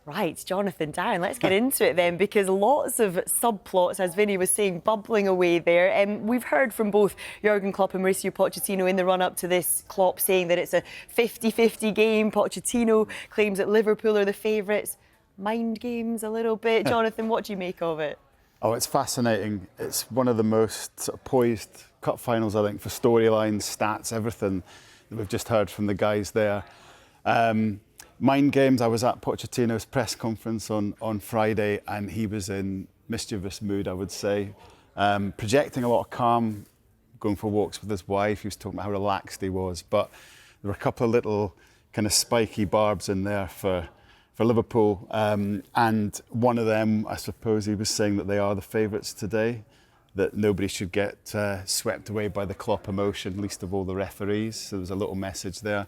Right, Jonathan, Darren, let's get into it then, because lots of subplots, as Vinny was saying, bubbling away there. We've heard from both Jurgen Klopp and Mauricio Pochettino in the run-up to this, Klopp saying that it's a 50-50 game. Pochettino claims that Liverpool are the favourites. Mind games a little bit. Jonathan, what do you make of it? Oh, it's fascinating. It's one of the most sort of poised cup finals, I think, for storylines, stats, everything that we've just heard from the guys there. Mind games, I was at Pochettino's press conference on Friday and he was in mischievous mood, I would say. Projecting a lot of calm, going for walks with his wife. He was talking about how relaxed he was. But there were a couple of little kind of spiky barbs in there for Liverpool. And one of them, I suppose he was saying that they are the favourites today, that nobody should get swept away by the Klopp emotion, least of all the referees. So there was a little message there.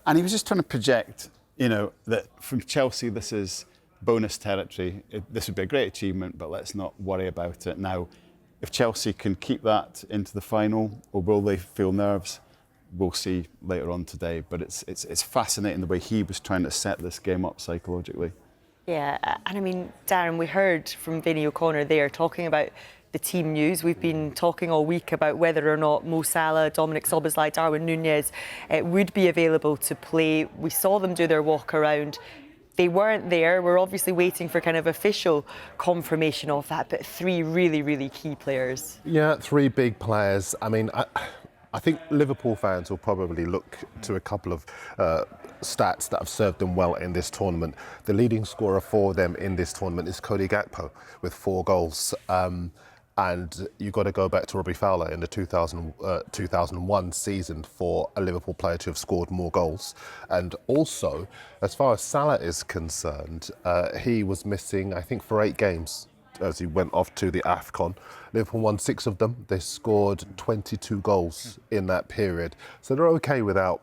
And he was just trying to project, you know, that from Chelsea, this is bonus territory. This would be a great achievement, but let's not worry about it. Now, if Chelsea can keep that into the final, or will they feel nerves? We'll see later on today. But it's fascinating the way he was trying to set this game up psychologically. Yeah, and I mean, Darren, we heard from Vinny O'Connor there talking about the team news. We've been talking all week about whether or not Mo Salah, Dominic Szoboszlai, Darwin Núñez would be available to play. We saw them do their walk around. They weren't there. We're obviously waiting for kind of official confirmation of that, but three really, really key players. Yeah, three big players. I mean, I think Liverpool fans will probably look to a couple of stats that have served them well in this tournament. The leading scorer for them in this tournament is Cody Gakpo with 4 goals. And you've got to go back to Robbie Fowler in the 2001 season for a Liverpool player to have scored more goals. And also, as far as Salah is concerned, he was missing, I think, for 8 games as he went off to the AFCON. Liverpool won 6 of them. They scored 22 goals in that period. So they're okay without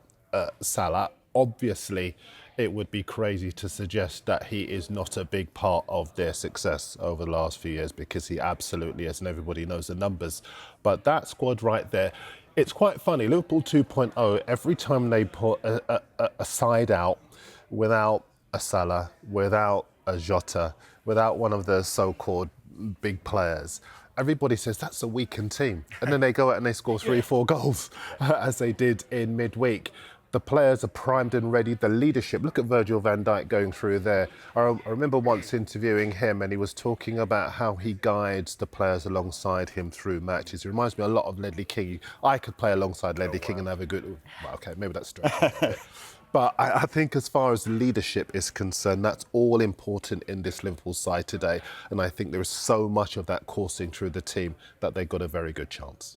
Salah. Obviously, it would be crazy to suggest that he is not a big part of their success over the last few years, because he absolutely is, and everybody knows the numbers. But that squad right there, it's quite funny. Liverpool 2.0, every time they put a side out without a Salah, without a Jota, without one of the so-called big players, everybody says that's a weakened team. And then they go out and they score 3-4 goals, as they did in midweek. The players are primed and ready. The leadership, look at Virgil van Dijk going through there. I remember once interviewing him and he was talking about how he guides the players alongside him through matches. He reminds me a lot of Ledley King. I could play alongside Ledley King and have a good... Well, OK, maybe that's stretching. But I think as far as leadership is concerned, that's all important in this Liverpool side today. And I think there is so much of that coursing through the team that they've got a very good chance.